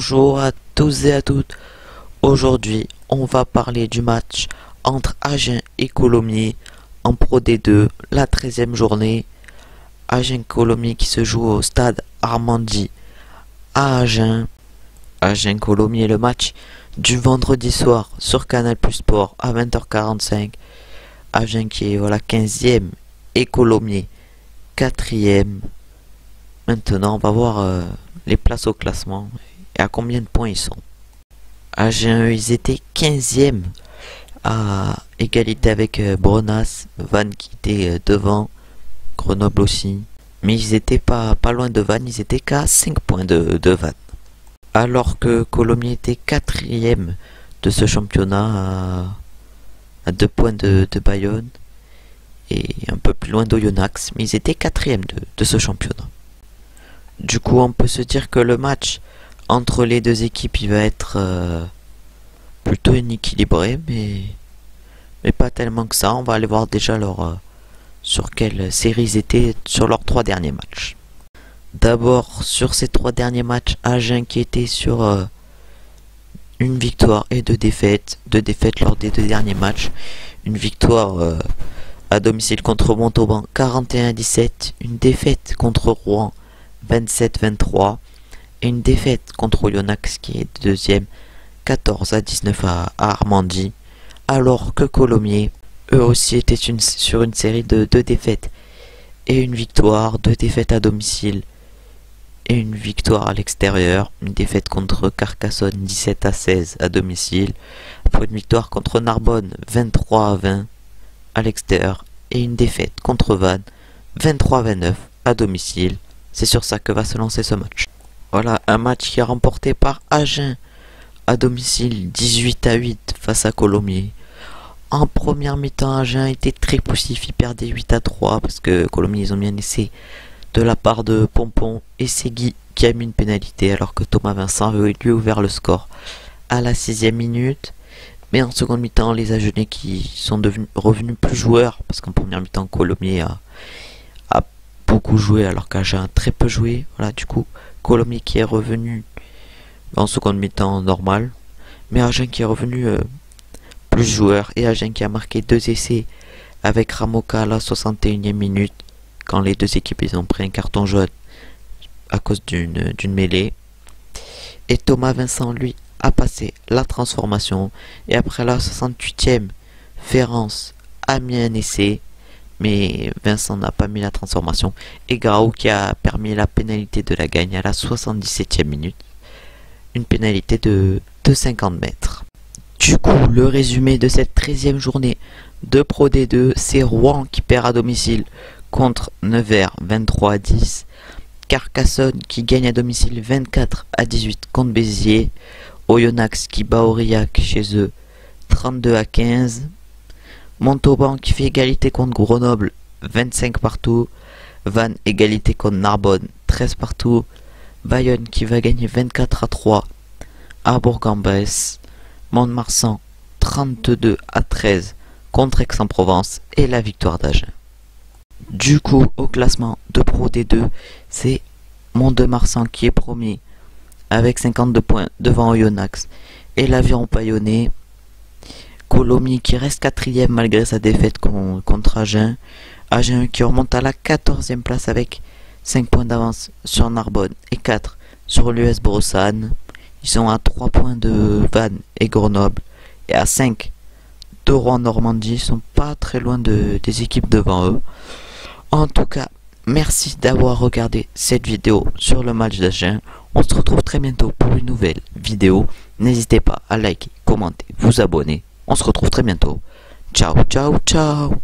Bonjour à tous et à toutes. Aujourd'hui, on va parler du match entre Agen et Colomiers en Pro D2, la 13e journée. Agen-Colomiers qui se joue au stade Armandie à Agen. Agen-Colomiers, le match du vendredi soir sur Canal Plus Sport à 20h45. Agen qui est 15e et Colomiers 4e. Maintenant, on va voir les places au classement et à combien de points ils sont. Agen, ils étaient 15e à égalité avec Brenas, Vannes qui était devant, Grenoble aussi. Mais ils étaient pas loin de Vannes, ils étaient qu'à 5 points de Vannes. Alors que Colomiers était 4e de ce championnat à 2 points de Bayonne et un peu plus loin d'Oyonnax, mais ils étaient 4e de ce championnat. Du coup, on peut se dire que le match entre les deux équipes, il va être plutôt inéquilibré, mais pas tellement que ça. On va aller voir déjà sur quelle série ils étaient sur leurs 3 derniers matchs. D'abord, sur ces 3 derniers matchs, Agen qui était sur une victoire et 2 défaites. 2 défaites lors des 2 derniers matchs. Une victoire à domicile contre Montauban 41-17. Une défaite contre Rouen 27-23. Et une défaite contre Oyonnax qui est deuxième 14-19 à Armandie. Alors que Colomiers, eux aussi étaient sur une série de 2 défaites et une victoire, 2 défaites à domicile et une victoire à l'extérieur. Une défaite contre Carcassonne 17-16 à domicile. Après une victoire contre Narbonne 23-20 à l'extérieur. Et une défaite contre Vannes 23-29 à domicile. C'est sur ça que va se lancer ce match. Voilà, un match qui est remporté par Agen à domicile 18-8 face à Colomiers. En première mi-temps, Agen était très poussif, il perdait 8-3 parce que Colomiers ils ont bien essayé de la part de Pompon et Segui qui a mis une pénalité alors que Thomas Vincent avait lui ouvert le score à la 6e minute. Mais en seconde mi-temps, les Agenais qui sont revenus plus joueurs parce qu'en première mi-temps, Colomiers a beaucoup joué alors qu'Agen a très peu joué. Voilà, du coup, Colomiers qui est revenu en seconde mi-temps normal, mais Agen qui est revenu plus joueur et Agen qui a marqué 2 essais avec Ramoka à la 61e minute quand les deux équipes ils ont pris un carton jaune à cause d'une mêlée. Et Thomas Vincent lui a passé la transformation et après la 68e, Ferrance a mis un essai. Mais Vincent n'a pas mis la transformation. Et Garou qui a permis la pénalité de la gagne à la 77e minute. Une pénalité de 50 mètres. Du coup, le résumé de cette 13e journée de Pro D2, c'est Rouen qui perd à domicile contre Nevers 23-10. Carcassonne qui gagne à domicile 24-18 contre Béziers. Oyonnax qui bat Aurillac chez eux 32-15. Montauban qui fait égalité contre Grenoble 25 partout. Vannes égalité contre Narbonne 13 partout. Bayonne qui va gagner 24-3 à Bourg-en-Bresse. Mont-de-Marsan 32-13 contre Aix-en-Provence et la victoire d'Agen. Du coup, au classement de Pro D2, c'est Mont-de-Marsan qui est premier avec 52 points devant Oyonnax et l'Aviron Bayonnais. Colomiers qui reste 4e malgré sa défaite contre Agen. Agen qui remonte à la 14e place avec 5 points d'avance sur Narbonne et 4 sur l'US Brossanne. Ils sont à 3 points de Vannes et Grenoble et à 5 de Rouen-Normandie. Ils sont pas très loin des équipes devant eux. En tout cas, merci d'avoir regardé cette vidéo sur le match d'Agen. On se retrouve très bientôt pour une nouvelle vidéo. N'hésitez pas à liker, commenter, vous abonner. On se retrouve très bientôt. Ciao, ciao, ciao.